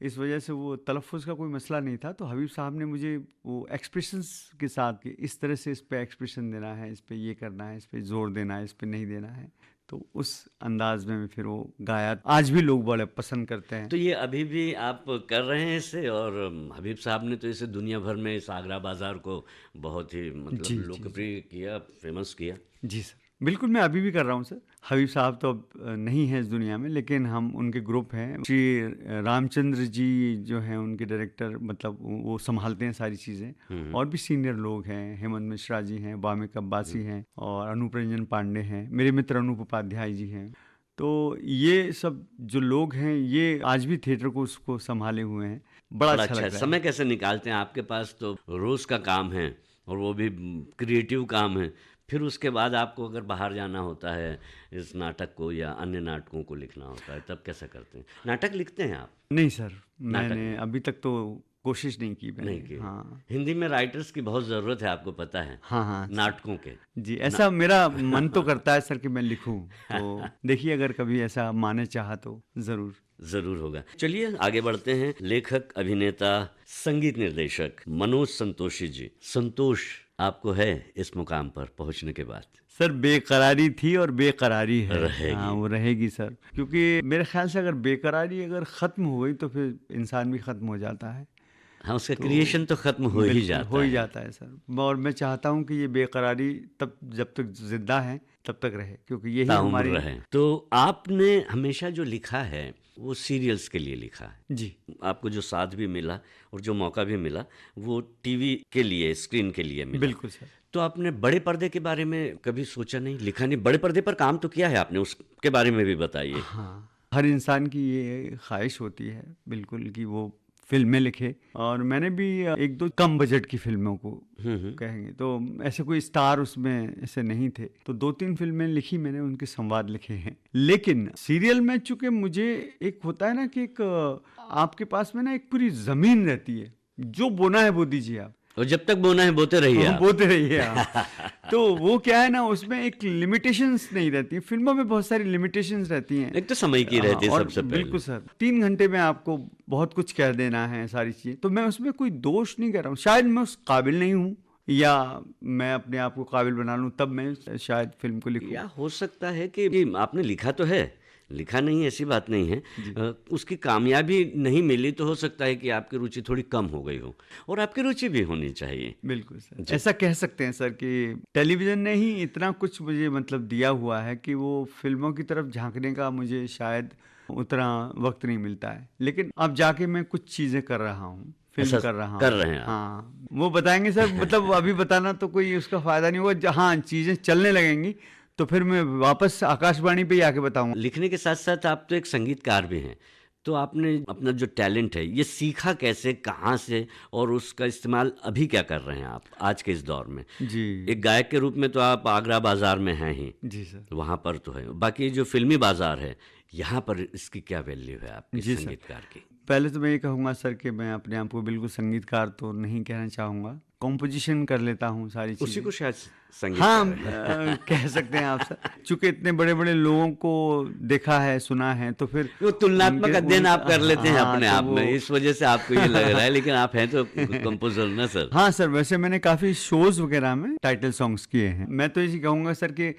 Speaker 4: इस वजह से वो तलफ़ुज़ का कोई मसला नहीं था। तो हबीब साहब ने मुझे वो एक्सप्रेशंस के साथ कि इस तरह से इस पे एक्सप्रेशन देना है, इस पे ये करना है, इस पे जोर देना है, इस पे नहीं देना है, तो उस अंदाज में फिर वो गाया। आज भी लोग बड़े पसंद करते हैं।
Speaker 3: तो ये अभी भी आप कर रहे हैं इसे, और हबीब साहब ने तो इसे दुनिया भर में इस आगरा बाजार को बहुत ही मतलब
Speaker 4: जी, जी,
Speaker 3: लोकप्रिय किया, फेमस किया।
Speaker 4: जी सर। बिल्कुल, मैं अभी भी कर रहा हूँ सर। हबीब साहब तो अब नहीं है इस दुनिया में, लेकिन हम उनके ग्रुप हैं। श्री रामचंद्र जी जो हैं उनके डायरेक्टर, मतलब वो संभालते हैं सारी चीज़ें। और भी सीनियर लोग हैं, हेमंत मिश्रा जी हैं, वामिक अब्बासी हैं, और अनूप रंजन पांडे हैं, मेरे मित्र अनूप उपाध्याय जी हैं। तो ये सब जो लोग हैं, ये आज भी थिएटर को उसको संभाले हुए हैं। बड़ा अच्छा लग रहा है।
Speaker 3: समय कैसे निकालते हैं? आपके पास तो रोज का काम है और वो भी क्रिएटिव काम है। फिर उसके बाद आपको अगर बाहर जाना होता है इस नाटक को या अन्य नाटकों को लिखना होता है, तब कैसा करते हैं? नाटक लिखते हैं आप?
Speaker 4: नहीं सर,
Speaker 3: नाटक
Speaker 4: मैंने अभी तक तो कोशिश नहीं की मैंने।
Speaker 3: नहीं की?
Speaker 4: हाँ
Speaker 3: हिंदी में राइटर्स की बहुत ज़रूरत है, आपको पता है,
Speaker 4: हाँ हाँ
Speaker 3: नाटकों के।
Speaker 4: जी, ऐसा मेरा मन तो करता है सर कि मैं लिखूं। तो देखिए, अगर कभी ऐसा माने चाहा तो ज़रूर।
Speaker 3: जरूर होगा। चलिए आगे बढ़ते हैं। लेखक, अभिनेता, संगीत निर्देशक मनोज संतोषी जी। संतोष आपको है इस मुकाम पर पहुंचने के बाद?
Speaker 4: सर, बेकरारी थी और बेकरारी है।
Speaker 3: रहेगी।
Speaker 4: हाँ, वो रहेगी सर, क्योंकि मेरे ख्याल से अगर बेकरारी अगर ख़त्म हो गई तो फिर इंसान भी ख़त्म हो जाता है।
Speaker 3: हाँ, उसका क्रिएशन तो खत्म हो ही
Speaker 4: बिल्कुल,
Speaker 3: जाता
Speaker 4: हो ही
Speaker 3: है।
Speaker 4: जाता है सर। और मैं चाहता हूँ कि ये बेकरारी तब जब तक जिंदा है तब तक रहे, क्योंकि यही
Speaker 3: ताउम्र
Speaker 4: हमारी।
Speaker 3: रहे। तो आपने हमेशा जो लिखा है वो सीरियल्स के लिए लिखा है।
Speaker 4: जी
Speaker 3: आपको जो साथ भी मिला और जो मौका भी मिला वो टीवी के लिए, स्क्रीन के लिए मिला।
Speaker 4: बिल्कुल सर।
Speaker 3: तो आपने बड़े पर्दे के बारे में कभी सोचा नहीं? लिखा नहीं, बड़े पर्दे पर काम तो किया है आपने, उसके बारे में भी बताइए।
Speaker 4: हाँ, हर इंसान की ये ख्वाहिश होती है बिल्कुल कि वो फिल्में लिखे, और मैंने भी एक दो कम बजट की फिल्मों को कहेंगे तो ऐसे कोई स्टार उसमें ऐसे नहीं थे, तो 2-3 फिल्में लिखी मैंने, उनके संवाद लिखे हैं। लेकिन सीरियल में चूंकि मुझे एक होता है ना कि एक आपके पास में ना एक पूरी जमीन रहती है, जो बोना है बो दीजिए आप,
Speaker 3: और जब तक बोना है बोते रहिए आप।
Speaker 4: बोते रहिए आप। तो वो क्या है ना, उसमें एक लिमिटेशंस नहीं रहती। फिल्मों में बहुत सारी लिमिटेशंस रहती हैं।
Speaker 3: एक तो समय की रहती है
Speaker 4: और
Speaker 3: सबसे पहले।
Speaker 4: बिल्कुल सर, 3 घंटे में आपको बहुत कुछ कह देना है, सारी चीजें। तो मैं उसमें कोई दोष नहीं कर रहा हूँ, शायद मैं उस काबिल नहीं हूँ, या मैं अपने आप को काबिल बना लूँ तब मैं शायद फिल्म को लिखूँ।
Speaker 3: या हो सकता है कि आपने लिखा तो है, लिखा नहीं ऐसी बात नहीं है, उसकी कामयाबी नहीं मिली तो हो सकता है कि आपकी रुचि थोड़ी कम हो गई हो, और आपकी रुचि भी होनी चाहिए।
Speaker 4: बिल्कुल सर, ऐसा कह सकते हैं सर कि टेलीविज़न ने ही इतना कुछ मुझे मतलब दिया हुआ है कि वो फिल्मों की तरफ झांकने का मुझे शायद उतना वक्त नहीं मिलता है। लेकिन अब जाके मैं कुछ चीज़ें कर रहा हूँ, फिल्म कर रहा हूँ।
Speaker 3: कर रहे हैं आप?
Speaker 4: हाँ, वो बताएंगे सर, मतलब अभी बताना तो कोई उसका फ़ायदा नहीं होगा। हाँ, चीज़ें चलने लगेंगी तो फिर मैं वापस आकाशवाणी पे ही आके बताऊंगा।
Speaker 3: लिखने के साथ साथ आप तो एक संगीतकार भी हैं, तो आपने अपना जो टैलेंट है ये सीखा कैसे, कहाँ से, और उसका इस्तेमाल अभी क्या कर रहे हैं आप आज के इस दौर में?
Speaker 4: जी
Speaker 3: एक गायक के रूप में तो आप आगरा बाजार में हैं ही,
Speaker 4: जी सर।
Speaker 3: वहाँ पर तो है, बाकी जो फिल्मी बाजार है यहाँ पर इसकी क्या वैल्यू है आपके
Speaker 4: जी सर।
Speaker 3: संगीतकार की?
Speaker 4: पहले तो मैं ये कहूँगा सर कि मैं अपने आप को बिल्कुल संगीतकार तो नहीं कहना चाहूँगा, कॉम्पोजिशन कर लेता हूँ सारी
Speaker 3: उसी
Speaker 4: चीज़ें।
Speaker 3: को शायद संगीत
Speaker 4: हाँ, कह सकते हैं आप सर, चूंकि इतने बड़े बड़े लोगों को देखा है, सुना है, तो फिर
Speaker 3: वो तुलनात्मक अध्ययन आप कर लेते हैं
Speaker 4: हाँ,
Speaker 3: अपने
Speaker 4: तो
Speaker 3: आप में, इस वजह से आपको ये लग रहा है, लेकिन आप हैं तो कंपोजर ना सर?
Speaker 4: हाँ सर, वैसे मैंने काफ़ी शोज वगैरह में टाइटल सॉन्ग्स किए हैं। मैं तो यही कहूँगा सर कि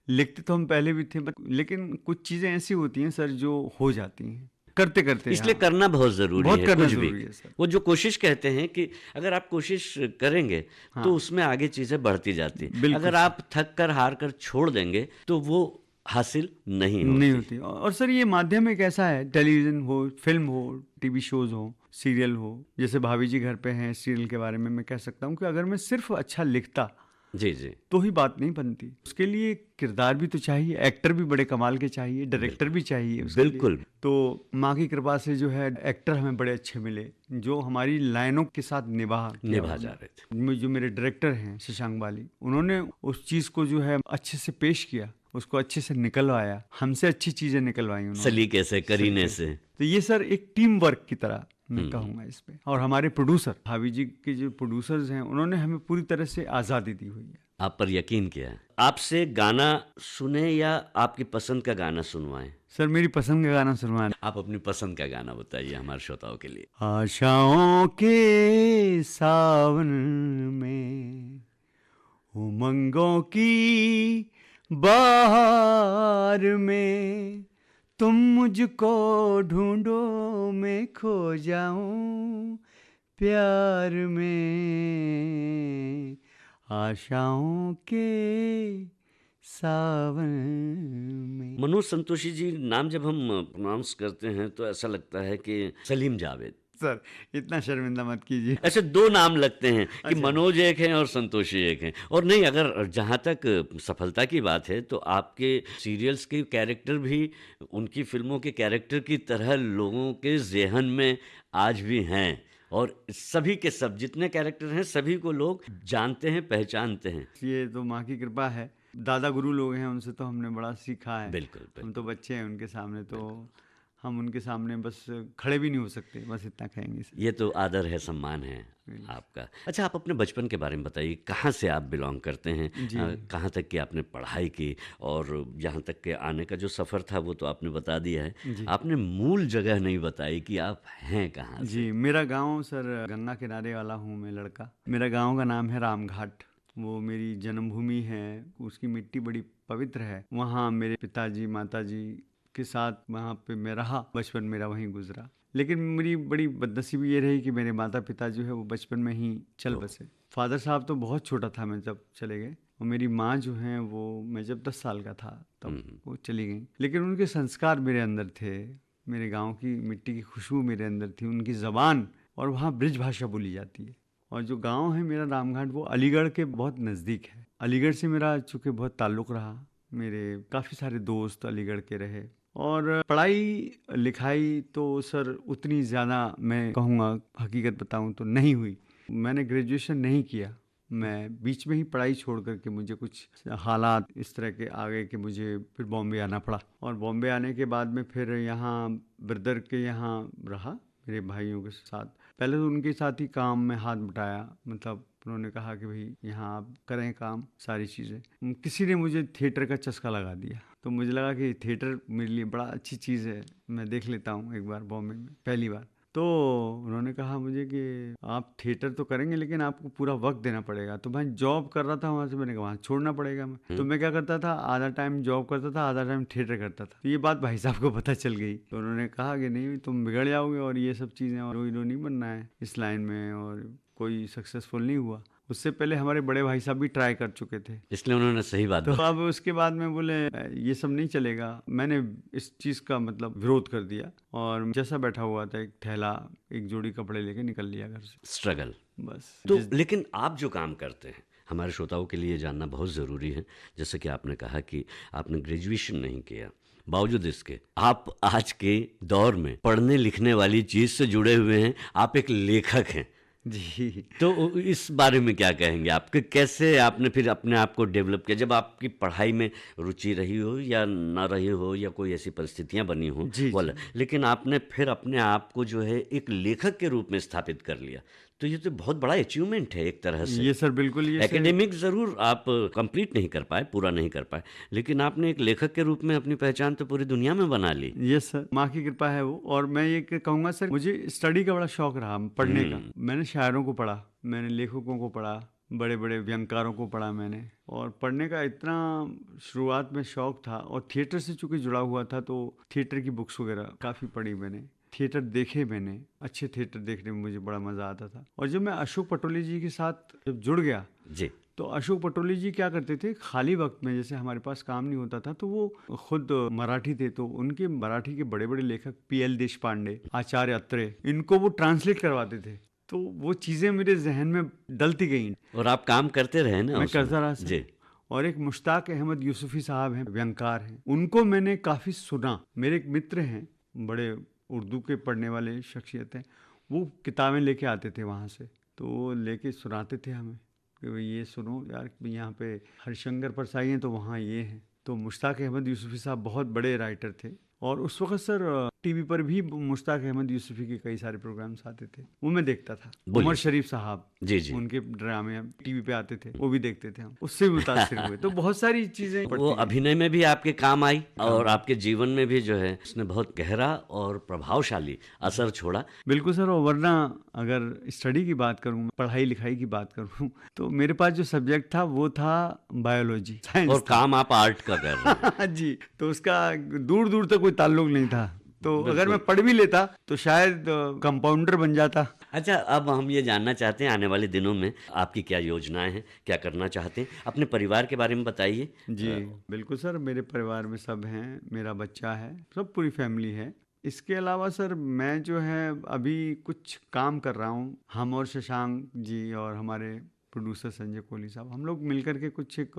Speaker 4: लिखते तो हम पहले भी थे, लेकिन कुछ चीज़ें ऐसी होती हैं सर जो हो जाती हैं करते करते।
Speaker 3: इसलिए
Speaker 4: हाँ,
Speaker 3: करना बहुत जरूरी
Speaker 4: बहुत
Speaker 3: है,
Speaker 4: करना
Speaker 3: कुछ
Speaker 4: जरूरी
Speaker 3: भी।
Speaker 4: है सर।
Speaker 3: वो जो कोशिश कहते हैं कि अगर आप कोशिश करेंगे तो उसमें आगे चीजें बढ़ती जाती।
Speaker 4: बिल्कुल
Speaker 3: अगर आप थक कर हार कर छोड़ देंगे तो वो हासिल नहीं
Speaker 4: नहीं
Speaker 3: होती।
Speaker 4: होती। और सर, ये माध्यम एक ऐसा है, टेलीविजन हो, फिल्म हो, टीवी शोज हो, सीरियल हो, जैसे भाभी जी घर पे हैं, सीरियल के बारे में मैं कह सकता हूँ कि अगर मैं सिर्फ अच्छा लिखता
Speaker 3: जी जी,
Speaker 4: तो ही बात नहीं बनती। उसके लिए किरदार भी तो चाहिए, एक्टर भी बड़े कमाल के चाहिए, डायरेक्टर भी चाहिए उसके लिए।
Speaker 3: बिल्कुल।
Speaker 4: तो माँ की कृपा से जो है एक्टर हमें बड़े अच्छे मिले, जो हमारी लाइनों के साथ निभा
Speaker 3: जा रहे थे।
Speaker 4: जो मेरे डायरेक्टर हैं शशांक बाली, उन्होंने उस चीज़ को जो है अच्छे से पेश किया, उसको अच्छे से निकलवाया, हमसे अच्छी चीज़ें निकलवाई उन्होंने,
Speaker 3: सलीके से, करीने से।
Speaker 4: तो ये सर एक टीम वर्क की तरह मैं कहूँगा इस पे। और हमारे प्रोड्यूसर, भाभी जी के जो प्रोड्यूसर्स हैं, उन्होंने हमें पूरी तरह से आज़ादी दी हुई है।
Speaker 3: आप पर यकीन किया है। आपसे गाना सुने या आपकी पसंद का गाना सुनवाएं?
Speaker 4: सर, मेरी पसंद का गाना सुनवाना।
Speaker 3: आप अपनी पसंद का गाना बताइए हमारे श्रोताओं के लिए।
Speaker 4: आशाओं के सावन में, उमंगों की बहार में, तुम मुझको ढूंढो मैं खो जाऊं प्यार में। आशाओं के सावन में।
Speaker 3: मनोज संतोषी जी नाम जब हम प्रोनाउंस करते हैं तो ऐसा लगता है कि सलीम जावेद।
Speaker 4: सर इतना शर्मिंदा मत कीजिए।
Speaker 3: ऐसे दो नाम लगते हैं कि
Speaker 4: अच्छा।
Speaker 3: मनोज एक हैं और संतोषी एक हैं। और नहीं, अगर जहाँ तक सफलता की बात है तो आपके सीरियल्स के कैरेक्टर भी उनकी फिल्मों के कैरेक्टर की तरह लोगों के ज़हन में आज भी हैं, और सभी के सब जितने कैरेक्टर हैं सभी को लोग जानते हैं, पहचानते हैं।
Speaker 4: ये तो माँ की कृपा है, दादा गुरु लोग हैं, उनसे तो हमने बड़ा सीखा है।
Speaker 3: बिल्कुल,
Speaker 4: हम
Speaker 3: बिल्कुल।
Speaker 4: तो बच्चे हैं उनके सामने, तो हम उनके सामने बस खड़े भी नहीं हो सकते, बस इतना कहेंगे सर।
Speaker 3: ये तो आदर है, सम्मान है आपका। अच्छा, आप अपने बचपन के बारे में बताइए, कहाँ से आप बिलोंग करते हैं? कहाँ तक कि आपने पढ़ाई की, और यहाँ तक के आने का जो सफ़र था वो तो आपने बता दिया है। आपने मूल जगह नहीं बताई कि आप हैं कहाँ से।
Speaker 4: जी, मेरा गांव सर गंगा किनारे वाला हूँ मैं लड़का। मेरा गांव का नाम है रामघाट, वो मेरी जन्मभूमि है, उसकी मिट्टी बड़ी पवित्र है। वहाँ मेरे पिताजी माताजी के साथ वहाँ पे मैं रहा, बचपन मेरा वहीं गुजरा। लेकिन मेरी बड़ी बदनसीबी ये रही कि मेरे माता पिता जो है वो बचपन में ही चल बसे। फादर साहब तो बहुत छोटा था मैं जब चले गए, और मेरी माँ जो है वो मैं जब 10 साल का था तब वो चली गई। लेकिन उनके संस्कार मेरे अंदर थे, मेरे गाँव की मिट्टी की खुशबू मेरे अंदर थी, उनकी ज़बान, और वहाँ ब्रिज भाषा बोली जाती है। और जो गांव है मेरा रामघाट वो अलीगढ़ के बहुत नज़दीक है। अलीगढ़ से मेरा चूँकि बहुत ताल्लुक़ रहा, मेरे काफ़ी सारे दोस्त अलीगढ़ के रहे। और पढ़ाई लिखाई तो सर उतनी ज़्यादा मैं कहूँगा, हकीकत बताऊँ तो नहीं हुई। मैंने ग्रेजुएशन नहीं किया, मैं बीच में ही पढ़ाई छोड़ करके मुझे कुछ हालात इस तरह के आ गए कि मुझे फिर बॉम्बे आना पड़ा। और बॉम्बे आने के बाद में फिर यहाँ ब्रदर के यहाँ रहा, मेरे भाइयों के साथ। पहले तो उनके साथ ही काम में हाथ बटाया, मतलब उन्होंने कहा कि भाई यहाँ आप करें काम, सारी चीज़ें। किसी ने मुझे थिएटर का चस्का लगा दिया, तो मुझे लगा कि थिएटर मेरे लिए बड़ा अच्छी चीज़ है, मैं देख लेता हूँ एक बार बॉम्बे में पहली बार। तो उन्होंने कहा मुझे कि आप थिएटर तो करेंगे लेकिन आपको पूरा वक्त देना पड़ेगा। तो मैं जॉब कर रहा था वहाँ से, मैंने कहा वहाँ छोड़ना पड़ेगा। मैं तो मैं क्या करता था, आधा टाइम जॉब करता था, आधा टाइम थिएटर करता था। तो ये बात भाई साहब को पता चल गई, तो उन्होंने कहा कि नहीं तुम बिगड़ जाओगे और ये सब चीज़ें, और हीरो नहीं बनना है इस लाइन में, और कोई सक्सेसफुल नहीं हुआ। उससे पहले हमारे बड़े भाई साहब भी ट्राई कर चुके थे,
Speaker 3: इसलिए उन्होंने सही बात
Speaker 4: तो अब उसके बाद में बोले ये सब नहीं चलेगा। मैंने इस चीज़ का मतलब विरोध कर दिया, और जैसा बैठा हुआ था एक थैला, एक जोड़ी कपड़े लेके निकल लिया घर से।
Speaker 3: स्ट्रगल
Speaker 4: बस
Speaker 3: तो लेकिन आप जो काम करते हैं हमारे श्रोताओं के लिए जानना बहुत ज़रूरी है। जैसे कि आपने कहा कि आपने ग्रेजुएशन नहीं किया, बावजूद इसके आप आज के दौर में पढ़ने लिखने वाली चीज़ से जुड़े हुए हैं, आप एक लेखक हैं
Speaker 4: जी।
Speaker 3: तो इस बारे में क्या कहेंगे? आपके कैसे आपने फिर अपने आप को डेवलप किया, जब आपकी पढ़ाई में रुचि रही हो या ना रही हो या कोई ऐसी परिस्थितियां बनी हो
Speaker 4: जी,
Speaker 3: बोला, लेकिन आपने फिर अपने आप को जो है एक लेखक के रूप में स्थापित कर लिया, तो ये तो बहुत बड़ा अचीवमेंट है एक तरह से।
Speaker 4: ये सर बिल्कुल, ये
Speaker 3: एकेडमिक ज़रूर आप कंप्लीट नहीं कर पाए, पूरा नहीं कर पाए, लेकिन आपने एक लेखक के रूप में अपनी पहचान तो पूरी दुनिया में बना ली।
Speaker 4: ये सर माँ की कृपा है वो। और मैं ये कहूँगा सर, मुझे स्टडी का बड़ा शौक रहा, पढ़ने का। मैंने शायरों को पढ़ा, मैंने लेखकों को पढ़ा, बड़े बड़े व्यंगकारों को पढ़ा मैंने, और पढ़ने का इतना शुरुआत में शौक था। और थिएटर से चूँकि जुड़ा हुआ था तो थिएटर की बुक्स वगैरह काफ़ी पढ़ी मैंने, थिएटर देखे मैंने, अच्छे थिएटर देखने में मुझे बड़ा मज़ा आता था। और जब मैं अशोक पटोले जी के साथ जब जुड़ गया
Speaker 3: जी,
Speaker 4: तो अशोक पटोले जी क्या करते थे, खाली वक्त में जैसे हमारे पास काम नहीं होता था तो वो खुद मराठी थे, तो उनके मराठी के बड़े बड़े लेखक PL देशपांडे, आचार्य अत्रे, इनको वो ट्रांसलेट करवाते थे। तो वो चीज़ें मेरे जहन में डलती गई,
Speaker 3: और आप काम करते रहे ना?
Speaker 4: मैं
Speaker 3: उसमें।
Speaker 4: करता रहा
Speaker 3: जी।
Speaker 4: और एक मुश्ताक अहमद यूसुफी साहब हैं, व्यंगकार हैं, उनको मैंने काफ़ी सुना। मेरे एक मित्र हैं, बड़े उर्दू के पढ़ने वाले शख्सियत हैं, वो किताबें लेके आते थे वहाँ से, तो वो लेके सुनाते थे हमें कि भाई ये सुनो यार, यहाँ पे हरिशंकर परसाई हैं तो वहाँ ये हैं। तो मुश्ताक अहमद यूसुफी साहब बहुत बड़े राइटर थे, और उस वक्त सर टीवी पर भी मुश्ताक अहमद यूसुफी के कई सारे प्रोग्राम्स आते थे, वो मैं देखता था। उमर शरीफ साहब,
Speaker 3: जी जी,
Speaker 4: उनके ड्रामे टीवी पे आते थे, वो भी देखते थे हम, उससे भी मुतासिर हुए। तो बहुत सारी चीजें
Speaker 3: वो अभिनय में भी आपके काम आई और आपके जीवन में भी जो है उसने बहुत गहरा और प्रभावशाली असर छोड़ा।
Speaker 4: बिल्कुल सर। और वरना अगर स्टडी की बात करूँ, पढ़ाई लिखाई की बात करूँ, तो मेरे पास जो सब्जेक्ट था वो था बायोलॉजी, साइंस।
Speaker 3: और काम आप आर्ट का कर रहे हैं।
Speaker 4: जी, तो उसका दूर दूर तक कोई ताल्लुक नहीं था तो अगर मैं पढ़ भी लेता तो शायद कंपाउंडर बन जाता।
Speaker 3: अच्छा, अब हम ये जानना चाहते हैं आने वाले दिनों में आपकी क्या योजनाएं हैं, क्या करना चाहते हैं, अपने परिवार के बारे में बताइए।
Speaker 4: जी बिल्कुल सर, मेरे परिवार में सब हैं, मेरा बच्चा है, सब पूरी फैमिली है। इसके अलावा सर मैं जो है अभी कुछ काम कर रहा हूँ, हम और शशांक जी और हमारे प्रोड्यूसर संजय कोहली साहब, हम लोग मिलकर के कुछ एक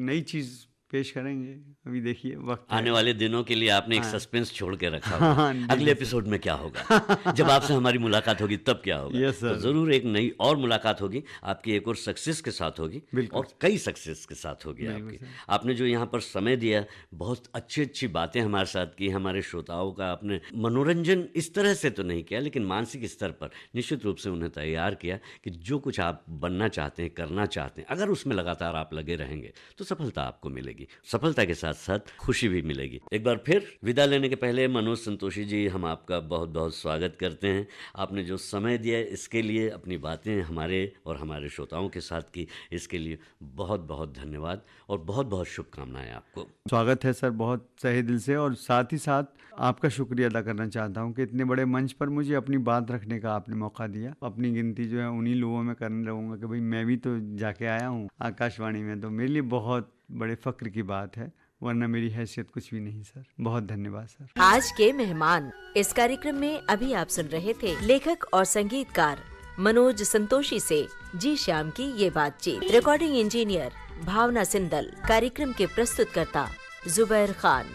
Speaker 4: नई चीज़ पेश करेंगे। अभी देखिए वक्त
Speaker 3: आने
Speaker 4: है।
Speaker 3: वाले दिनों के लिए आपने एक
Speaker 4: हाँ।
Speaker 3: सस्पेंस छोड़ के रखा
Speaker 4: हाँ,
Speaker 3: होगा।
Speaker 4: जी,
Speaker 3: अगले
Speaker 4: जी,
Speaker 3: एपिसोड में क्या होगा, जब आपसे हमारी मुलाकात होगी तब क्या होगा।
Speaker 4: Yes, sir.
Speaker 3: तो जरूर एक नई और मुलाकात होगी आपकी, एक और सक्सेस के साथ होगी,
Speaker 4: बिल्कुल।
Speaker 3: और कई सक्सेस के साथ होगी
Speaker 4: बिल्कुल,
Speaker 3: आपकी।
Speaker 4: sir.
Speaker 3: आपने जो यहाँ पर समय दिया, बहुत अच्छी अच्छी बातें हमारे साथ की, हमारे श्रोताओं का आपने मनोरंजन इस तरह से तो नहीं किया, लेकिन मानसिक स्तर पर निश्चित रूप से उन्हें तैयार किया कि जो कुछ आप बनना चाहते हैं, करना चाहते हैं, अगर उसमें लगातार आप लगे रहेंगे तो सफलता आपको मिलेगी, सफलता के साथ साथ खुशी भी मिलेगी। एक बार फिर विदा लेने के पहले मनोज संतोषी जी, हम आपका बहुत बहुत स्वागत करते हैं। आपने जो समय दिया इसके लिए, अपनी बातें हमारे और हमारे श्रोताओं के साथ की, इसके लिए बहुत बहुत धन्यवाद और बहुत बहुत शुभकामनाएं आपको।
Speaker 4: स्वागत है सर, बहुत सही दिल से, और साथ ही साथ आपका शुक्रिया अदा करना चाहता हूँ कि इतने बड़े मंच पर मुझे अपनी बात रखने का आपने मौका दिया। अपनी गिनती जो है उन्हीं लोगों में करने रहूँगा कि भाई मैं भी तो जाके आया हूँ आकाशवाणी में, तो मेरे लिए बहुत बड़े फक्र की बात है, वरना मेरी हैसियत कुछ भी नहीं सर। बहुत धन्यवाद सर।
Speaker 2: आज के मेहमान इस कार्यक्रम में अभी आप सुन रहे थे लेखक और संगीतकार मनोज संतोषी से जी श्याम की ये बातचीत। रिकॉर्डिंग इंजीनियर भावना सिंदल, कार्यक्रम के प्रस्तुतकर्ता जुबैर खान।